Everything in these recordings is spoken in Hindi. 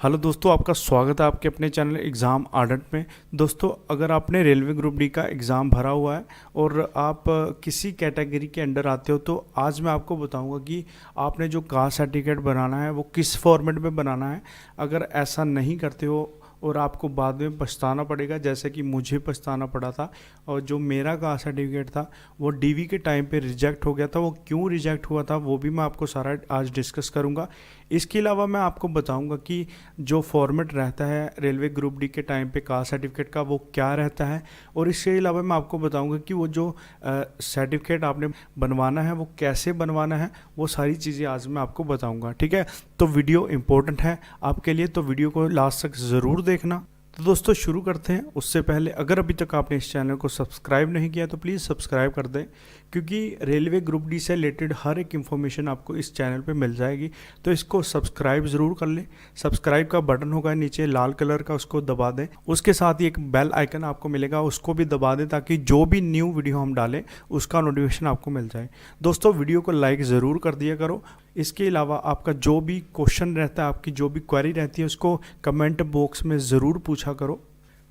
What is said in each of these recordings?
हेलो दोस्तों, आपका स्वागत है आपके अपने चैनल एग्ज़ाम आर्डेंट में। दोस्तों, अगर आपने रेलवे ग्रुप डी का एग्ज़ाम भरा हुआ है और आप किसी कैटेगरी के अंडर आते हो, तो आज मैं आपको बताऊंगा कि आपने जो कास्ट सर्टिफिकेट बनाना है वो किस फॉर्मेट में बनाना है। अगर ऐसा नहीं करते हो और आपको बाद में पछताना पड़ेगा, जैसे कि मुझे पछताना पड़ा था। और जो मेरा कास्ट सर्टिफिकेट था वो डीवी के टाइम पे रिजेक्ट हो गया था। वो क्यों रिजेक्ट हुआ था वो भी मैं आपको सारा आज डिस्कस करूंगा। इसके अलावा मैं आपको बताऊंगा कि जो फॉर्मेट रहता है रेलवे ग्रुप डी के टाइम पे कास्ट सर्टिफिकेट का वो क्या रहता है। और इसके अलावा मैं आपको बताऊंगा कि वो जो सर्टिफिकेट आपने बनवाना है वो कैसे बनवाना है। वो सारी चीज़ें आज मैं आपको बताऊंगा, ठीक है। तो वीडियो इंपॉर्टेंट है आपके लिए, तो वीडियो को लास्ट तक ज़रूर देखना। तो दोस्तों शुरू करते हैं। उससे पहले अगर अभी तक आपने इस चैनल को सब्सक्राइब नहीं किया तो प्लीज़ सब्सक्राइब कर दें, क्योंकि रेलवे ग्रुप डी से रिलेटेड हर एक इन्फॉर्मेशन आपको इस चैनल पे मिल जाएगी। तो इसको सब्सक्राइब ज़रूर कर लें। सब्सक्राइब का बटन होगा नीचे लाल कलर का, उसको दबा दें। उसके साथ ही एक बेल आइकन आपको मिलेगा, उसको भी दबा दें, ताकि जो भी न्यू वीडियो हम डालें उसका नोटिफिकेशन आपको मिल जाए। दोस्तों, वीडियो को लाइक ज़रूर कर दिया करो। इसके अलावा आपका जो भी क्वेश्चन रहता है, आपकी जो भी क्वेरी रहती है, उसको कमेंट बॉक्स में ज़रूर पूछा करो।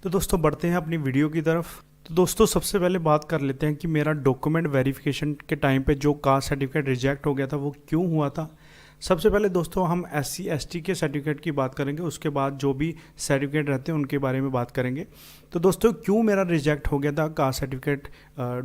तो दोस्तों बढ़ते हैं अपनी वीडियो की तरफ। तो दोस्तों सबसे पहले बात कर लेते हैं कि मेरा डॉक्यूमेंट वेरिफिकेशन के टाइम पे जो कास्ट सर्टिफिकेट रिजेक्ट हो गया था वो क्यों हुआ था। सबसे पहले दोस्तों हम SC ST के सर्टिफिकेट की बात करेंगे, उसके बाद जो भी सर्टिफिकेट रहते हैं उनके बारे में बात करेंगे। तो दोस्तों क्यों मेरा रिजेक्ट हो गया था कास्ट सर्टिफिकेट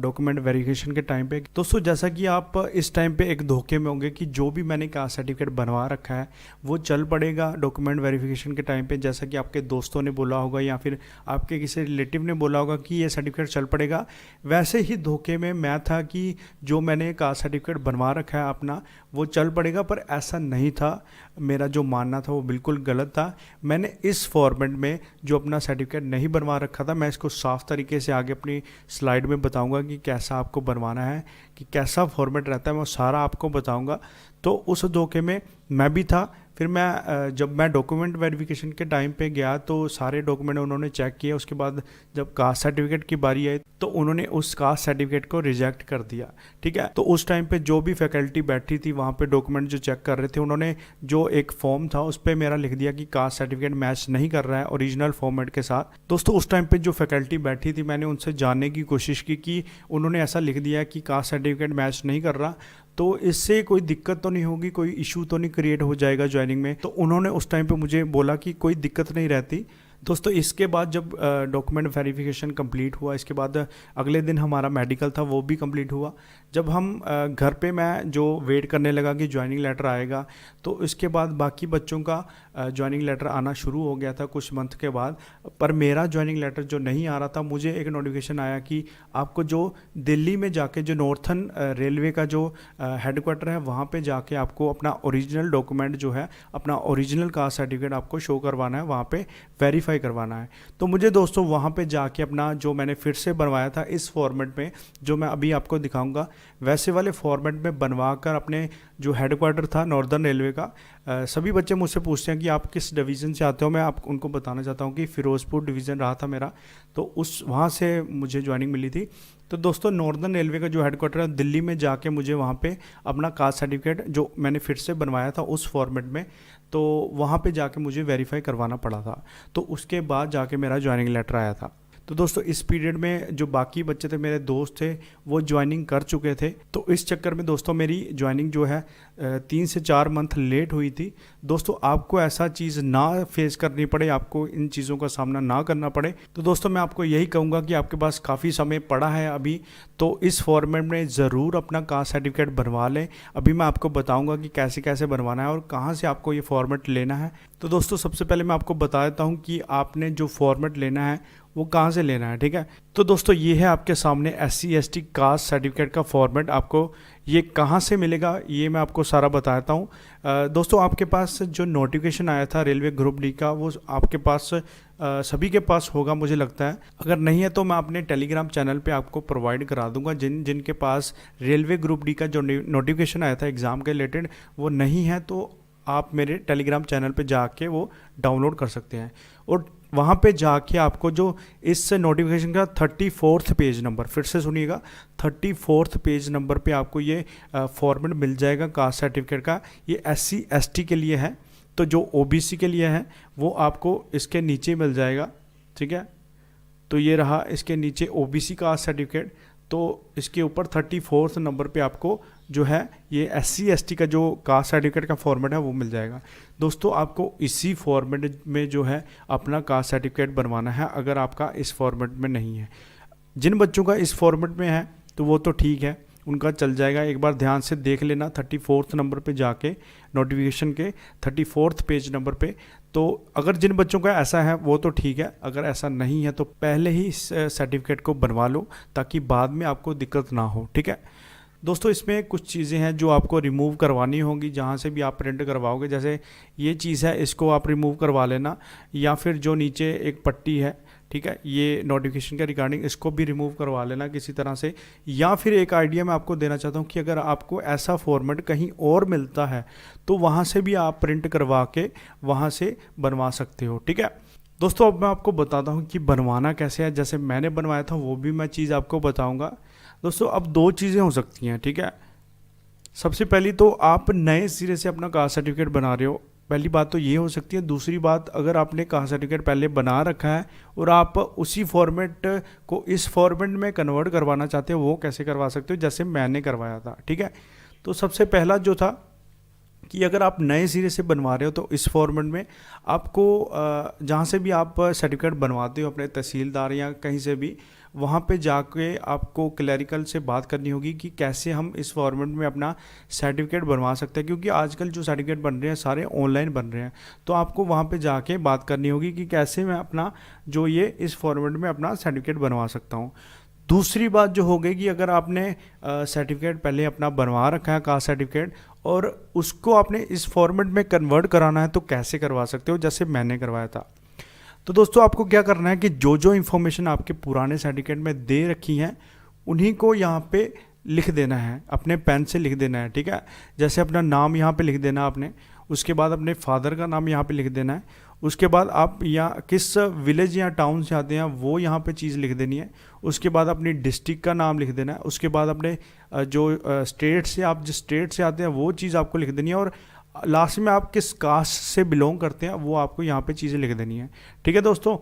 डॉक्यूमेंट वेरिफिकेशन के टाइम पे। दोस्तों जैसा कि आप इस टाइम पे एक धोखे में होंगे कि जो भी मैंने कास्ट सर्टिफिकेट बनवा रखा है वो चल पड़ेगा डॉक्यूमेंट वेरिफिकेशन के टाइम पे, जैसा कि आपके दोस्तों ने बोला होगा या फिर आपके किसी रिलेटिव ने बोला होगा कि ये सर्टिफिकेट चल पड़ेगा। वैसे ही धोखे में मैं था कि जो मैंने कास्ट सर्टिफिकेट बनवा रखा है अपना वो चल पड़ेगा, पर ऐसा नहीं था। मेरा जो मानना था वो बिल्कुल गलत था। मैंने इस फॉर्मेट में जो अपना सर्टिफिकेट नहीं बनवा रखा था, मैं इसको साफ तरीके से आगे अपनी स्लाइड में बताऊंगा कि कैसा आपको बनवाना है, कि कैसा फॉर्मेट रहता है, मैं सारा आपको बताऊंगा। तो उस धोखे में मैं भी था। फिर मैं जब मैं डॉक्यूमेंट वेरिफिकेशन के टाइम पे गया तो सारे डॉक्यूमेंट उन्होंने चेक किए। उसके बाद जब कास्ट सर्टिफिकेट की बारी आई तो उन्होंने उस कास्ट सर्टिफिकेट को रिजेक्ट कर दिया, ठीक है। तो उस टाइम पे जो भी फैकल्टी बैठी थी वहाँ पे डॉक्यूमेंट जो चेक कर रहे थे, उन्होंने जो एक फॉर्म था उस पर मेरा लिख दिया कि कास्ट सर्टिफिकेट मैच नहीं कर रहा है ओरिजिनल फॉर्मेट के साथ। दोस्तों उस टाइम पे जो फैकल्टी बैठी थी, मैंने उनसे जानने की कोशिश की कि उन्होंने ऐसा लिख दिया कि कास्ट सर्टिफिकेट मैच नहीं कर रहा, तो इससे कोई दिक्कत तो नहीं होगी, कोई इशू तो नहीं क्रिएट हो जाएगा ज्वाइनिंग में। तो उन्होंने उस टाइम पे मुझे बोला कि कोई दिक्कत नहीं रहती। दोस्तों इसके बाद जब डॉक्यूमेंट वेरिफिकेशन कंप्लीट हुआ, इसके बाद अगले दिन हमारा मेडिकल था वो भी कंप्लीट हुआ। जब हम घर पे मैं जो वेट करने लगा कि ज्वाइनिंग लेटर आएगा, तो इसके बाद बाकी बच्चों का ज्वाइनिंग लेटर आना शुरू हो गया था कुछ मंथ के बाद। पर मेरा ज्वाइनिंग लेटर जो नहीं आ रहा था, मुझे एक नोटिफिकेशन आया कि आपको जो दिल्ली में जाके जो नॉर्थन रेलवे का जो हेडक्वार्टर है वहाँ पे जाके आपको अपना ओरिजिनल डॉक्यूमेंट जो है, अपना ओरिजिनल कास्ट सर्टिफिकेट आपको शो करवाना है, वहाँ पे वेरीफाई करवाना है। तो मुझे दोस्तों वहाँ पे जाके अपना जो मैंने फिर से बनवाया था इस फॉर्मेट में, जो मैं अभी आपको दिखाऊंगा वैसे वाले फॉर्मेट में बनवा कर अपने जो हेडक्वार्टर था नॉर्दर्न रेलवे का, सभी बच्चे मुझसे पूछते हैं कि आप किस डिवीज़न से आते हो। मैं आप उनको बताना चाहता हूँ कि फिरोजपुर डिवीज़न रहा था मेरा, तो उस वहाँ से मुझे ज्वाइनिंग मिली थी। तो दोस्तों नॉर्दर्न रेलवे का जो हेडक्वार्टर है दिल्ली में जाके मुझे वहाँ पे अपना कास्ट सर्टिफिकेट जो मैंने फिर से बनवाया था उस फॉर्मेट में, तो वहाँ पे जाके मुझे वेरीफाई करवाना पड़ा था। तो उसके बाद जाके मेरा ज्वाइनिंग लेटर आया था। तो दोस्तों इस पीरियड में जो बाकी बच्चे थे, मेरे दोस्त थे, वो ज्वाइनिंग कर चुके थे। तो इस चक्कर में दोस्तों मेरी ज्वाइनिंग जो है 3 से 4 मंथ लेट हुई थी। दोस्तों आपको ऐसा चीज़ ना फेस करनी पड़े, आपको इन चीज़ों का सामना ना करना पड़े। तो दोस्तों मैं आपको यही कहूँगा कि आपके पास काफ़ी समय पड़ा है अभी, तो इस फॉर्मेट में ज़रूर अपना कास्ट सर्टिफिकेट बनवा लें। अभी मैं आपको बताऊँगा कि कैसे कैसे बनवाना है और कहाँ से आपको ये फॉर्मेट लेना है। तो दोस्तों सबसे पहले मैं आपको बता देता हूँ कि आपने जो फॉर्मेट लेना है वो कहाँ से लेना है, ठीक है। तो दोस्तों ये है आपके सामने SC ST कास्ट सर्टिफिकेट का फॉर्मेट। आपको ये कहाँ से मिलेगा ये मैं आपको सारा बताता हूँ। दोस्तों आपके पास जो नोटिफिकेशन आया था रेलवे ग्रुप डी का, वो आपके पास सभी के पास होगा मुझे लगता है। अगर नहीं है तो मैं अपने टेलीग्राम चैनल पे आपको प्रोवाइड करा दूंगा। जिनके पास रेलवे ग्रुप डी का जो नोटिफिकेशन आया था एग्ज़ाम के रिलेटेड वो नहीं है, तो आप मेरे टेलीग्राम चैनल पे जाके वो डाउनलोड कर सकते हैं। और वहाँ पे जाके आपको जो इस नोटिफिकेशन का 34th पेज नंबर, फिर से सुनिएगा, 34th पेज नंबर पे आपको ये फॉर्मेट मिल जाएगा कास्ट सर्टिफिकेट का। ये SC ST के लिए है। तो जो ओबीसी के लिए है वो आपको इसके नीचे मिल जाएगा, ठीक है। तो ये रहा इसके नीचे ओबीसी कास्ट सर्टिफिकेट। तो इसके ऊपर 34 नंबर पे आपको जो है ये SC ST का जो कास्ट सर्टिफिकेट का फॉर्मेट है वो मिल जाएगा। दोस्तों आपको इसी फॉर्मेट में जो है अपना कास्ट सर्टिफिकेट बनवाना है, अगर आपका इस फॉर्मेट में नहीं है। जिन बच्चों का इस फॉर्मेट में है तो वो तो ठीक है, उनका चल जाएगा। एक बार ध्यान से देख लेना 34 नंबर पे जाके, नोटिफिकेशन के 34 पेज नंबर पे। तो अगर जिन बच्चों का ऐसा है वो तो ठीक है, अगर ऐसा नहीं है तो पहले ही इस सर्टिफिकेट को बनवा लो ताकि बाद में आपको दिक्कत ना हो, ठीक है। दोस्तों इसमें कुछ चीज़ें हैं जो आपको रिमूव करवानी होंगी जहाँ से भी आप प्रिंट करवाओगे। जैसे ये चीज़ है, इसको आप रिमूव करवा लेना, या फिर जो नीचे एक पट्टी है, ठीक है, ये नोटिफिकेशन के रिगार्डिंग, इसको भी रिमूव करवा लेना किसी तरह से। या फिर एक आइडिया मैं आपको देना चाहता हूँ कि अगर आपको ऐसा फॉर्मेट कहीं और मिलता है तो वहाँ से भी आप प्रिंट करवा के वहाँ से बनवा सकते हो, ठीक है। दोस्तों अब मैं आपको बताता हूँ कि बनवाना कैसे है। जैसे मैंने बनवाया था वो भी मैं चीज़ आपको बताऊँगा। दोस्तों अब दो चीज़ें हो सकती हैं, ठीक है। सबसे पहली तो आप नए सिरे से अपना कास्ट सर्टिफिकेट बना रहे हो, पहली बात तो ये हो सकती है। दूसरी बात, अगर आपने कास्ट सर्टिफिकेट पहले बना रखा है और आप उसी फॉर्मेट को इस फॉर्मेट में कन्वर्ट करवाना चाहते हो, वो कैसे करवा सकते हो, जैसे मैंने करवाया था, ठीक है। तो सबसे पहला जो था कि अगर आप नए सिरे से बनवा रहे हो तो इस फॉर्मेट में आपको जहाँ से भी आप सर्टिफिकेट बनवाते हो अपने तहसीलदार या कहीं से भी, वहाँ पे जाके आपको क्लरिकल से बात करनी होगी कि कैसे हम इस फॉर्मेट में अपना सर्टिफिकेट बनवा सकते हैं। क्योंकि आजकल जो सर्टिफिकेट बन रहे हैं सारे ऑनलाइन बन रहे हैं, तो आपको वहाँ पे जाके बात करनी होगी कि कैसे मैं अपना जो ये इस फॉर्मेट में अपना सर्टिफिकेट बनवा सकता हूँ। दूसरी बात जो हो गई कि अगर आपने सर्टिफिकेट पहले अपना बनवा रखा है कास्ट सर्टिफिकेट और उसको आपने इस फॉर्मेट में कन्वर्ट कराना है तो कैसे करवा सकते हो, जैसे मैंने करवाया था। तो दोस्तों आपको क्या करना है कि जो जो इन्फॉर्मेशन आपके पुराने सर्टिफिकेट में दे रखी हैं उन्हीं को यहाँ पे लिख देना है, अपने पेन से लिख देना है, ठीक है। जैसे अपना नाम यहाँ पे लिख देना आपने, उसके बाद अपने फादर का नाम यहाँ पे लिख देना है, उसके बाद आप यहाँ किस विलेज या टाउन से आते हैं वो यहाँ पे चीज़ लिख देनी है, उसके बाद अपनी डिस्ट्रिक्ट का नाम लिख देना है, उसके बाद अपने जो स्टेट से आप जिस स्टेट से आते हैं वो चीज़ आपको लिख देनी है, और लास्ट में आप किस कास्ट से बिलोंग करते हैं वो आपको यहाँ पे चीज़ें लिख देनी है, ठीक है दोस्तों।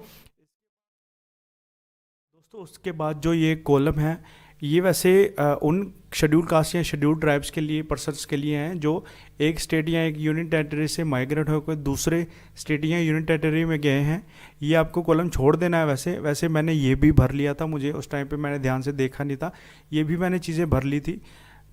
उसके बाद जो ये कॉलम है ये वैसे उन शेड्यूल कास्ट या शेड्यूल ट्राइब्स के लिए, पर्सन्स के लिए हैं जो एक स्टेट या एक यूनियन टेरिटरी से माइग्रेट होकर दूसरे स्टेट या यूनियन टेरिटरी में गए हैं। ये आपको कॉलम छोड़ देना है। वैसे मैंने ये भी भर लिया था, मुझे उस टाइम पे मैंने ध्यान से देखा नहीं था, ये भी मैंने चीज़ें भर ली थी,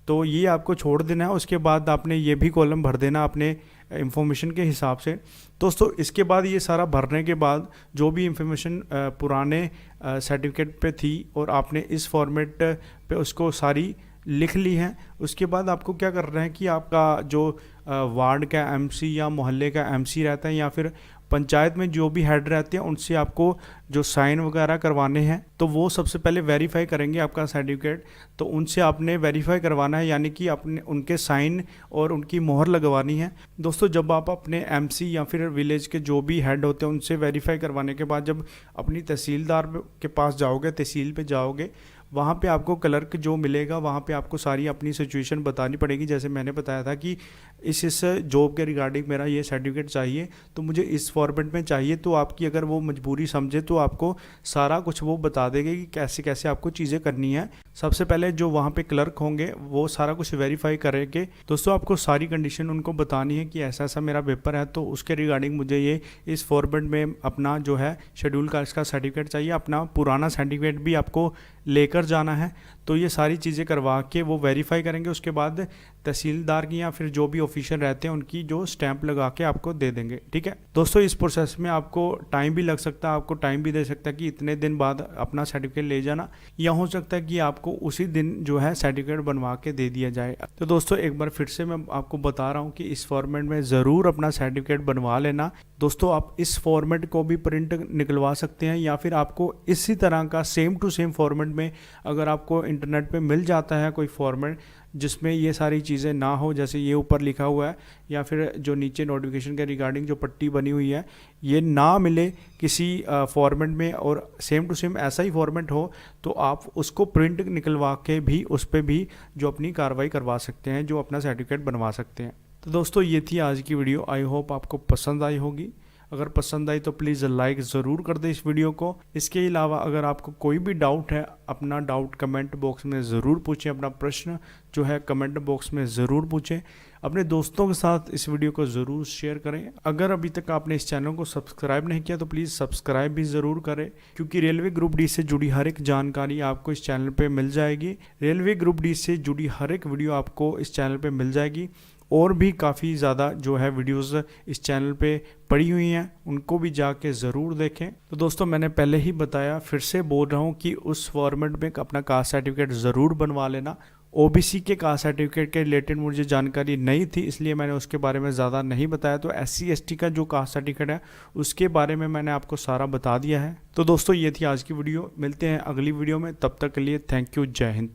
तो ये आपको छोड़ देना है। उसके बाद आपने ये भी कॉलम भर देना अपने इंफॉर्मेशन के हिसाब से। दोस्तों इसके बाद ये सारा भरने के बाद जो भी इंफॉर्मेशन पुराने सर्टिफिकेट पे थी और आपने इस फॉर्मेट पे उसको सारी लिख ली है, उसके बाद आपको क्या करना है कि आपका जो वार्ड का एमसी या मोहल्ले का एमसी रहता है या फिर पंचायत में जो भी हेड रहते हैं उनसे आपको जो साइन वगैरह करवाने हैं तो वो सबसे पहले वेरीफाई करेंगे आपका सर्टिफिकेट, तो उनसे आपने वेरीफाई करवाना है, यानी कि अपने उनके साइन और उनकी मोहर लगवानी है। दोस्तों जब आप अपने एमसी या फिर विलेज के जो भी हेड होते हैं उनसे वेरीफाई करवाने के बाद जब अपनी तहसीलदार के पास जाओगे, तहसील पे जाओगे, वहाँ पे आपको क्लर्क जो मिलेगा वहाँ पे आपको सारी अपनी सिचुएशन बतानी पड़ेगी। जैसे मैंने बताया था कि इस जॉब के रिगार्डिंग मेरा ये सर्टिफिकेट चाहिए तो मुझे इस फॉर्मेट में चाहिए, तो आपकी अगर वो मजबूरी समझे तो आपको सारा कुछ वो बता देंगे कि कैसे कैसे आपको चीज़ें करनी है। सबसे पहले जो वहाँ पे क्लर्क होंगे वो सारा कुछ वेरीफाई करेंगे। दोस्तों आपको सारी कंडीशन उनको बतानी है कि ऐसा ऐसा मेरा पेपर है तो उसके रिगार्डिंग मुझे ये इस फॉर्मेट में अपना जो है शेड्यूल कास्ट का सर्टिफिकेट चाहिए, अपना पुराना सर्टिफिकेट भी आपको लेकर जाना है। तो ये सारी चीज़ें करवा के वो वेरीफाई करेंगे, उसके बाद तहसीलदार की या फिर जो भी ऑफिसर रहते हैं उनकी जो स्टैंप लगा के आपको दे देंगे, ठीक है दोस्तों। इस प्रोसेस में आपको टाइम भी लग सकता है, आपको टाइम भी दे सकता है कि इतने दिन बाद अपना सर्टिफिकेट ले जाना, या हो सकता है कि आपको उसी दिन जो है सर्टिफिकेट बनवा के दे दिया जाए। तो दोस्तों एक बार फिर से मैं आपको बता रहा हूँ कि इस फॉर्मेट में ज़रूर अपना सर्टिफिकेट बनवा लेना। दोस्तों आप इस फॉर्मेट को भी प्रिंट निकलवा सकते हैं या फिर आपको इसी तरह का सेम टू सेम फॉर्मेट में अगर आपको इंटरनेट पे मिल जाता है कोई फॉर्मेट जिसमें ये सारी चीज़ें ना हो, जैसे ये ऊपर लिखा हुआ है या फिर जो नीचे नोटिफिकेशन के रिगार्डिंग जो पट्टी बनी हुई है ये ना मिले किसी फॉर्मेट में और सेम टू सेम ऐसा ही फॉर्मेट हो, तो आप उसको प्रिंट निकलवा के भी उस पर भी जो अपनी कार्रवाई करवा सकते हैं, जो अपना सर्टिफिकेट बनवा सकते हैं। तो दोस्तों ये थी आज की वीडियो। आई होप आपको पसंद आई होगी। अगर पसंद आई तो प्लीज़ लाइक ज़रूर कर दें इस वीडियो को। इसके अलावा अगर आपको कोई भी डाउट है, अपना डाउट कमेंट बॉक्स में ज़रूर पूछें। अपना प्रश्न जो है कमेंट बॉक्स में ज़रूर पूछें। अपने दोस्तों के साथ इस वीडियो को ज़रूर शेयर करें। अगर अभी तक आपने इस चैनल को सब्सक्राइब नहीं किया तो प्लीज़ सब्सक्राइब भी ज़रूर करें, क्योंकि रेलवे ग्रुप डी से जुड़ी हर एक जानकारी आपको इस चैनल पर मिल जाएगी। रेलवे ग्रुप डी से जुड़ी हर एक वीडियो आपको इस चैनल पर मिल जाएगी। और भी काफ़ी ज़्यादा जो है वीडियोस इस चैनल पे पड़ी हुई हैं, उनको भी जाके ज़रूर देखें। तो दोस्तों मैंने पहले ही बताया, फिर से बोल रहा हूँ कि उस फॉर्मेट में अपना कास्ट सर्टिफिकेट ज़रूर बनवा लेना। ओबीसी के कास्ट सर्टिफिकेट के रिलेटेड मुझे जानकारी नहीं थी, इसलिए मैंने उसके बारे में ज़्यादा नहीं बताया। तो SC/ST का जो कास्ट सर्टिफिकेट है उसके बारे में मैंने आपको सारा बता दिया है। तो दोस्तों ये थी आज की वीडियो। मिलते हैं अगली वीडियो में, तब तक के लिए थैंक यू। जय हिंद।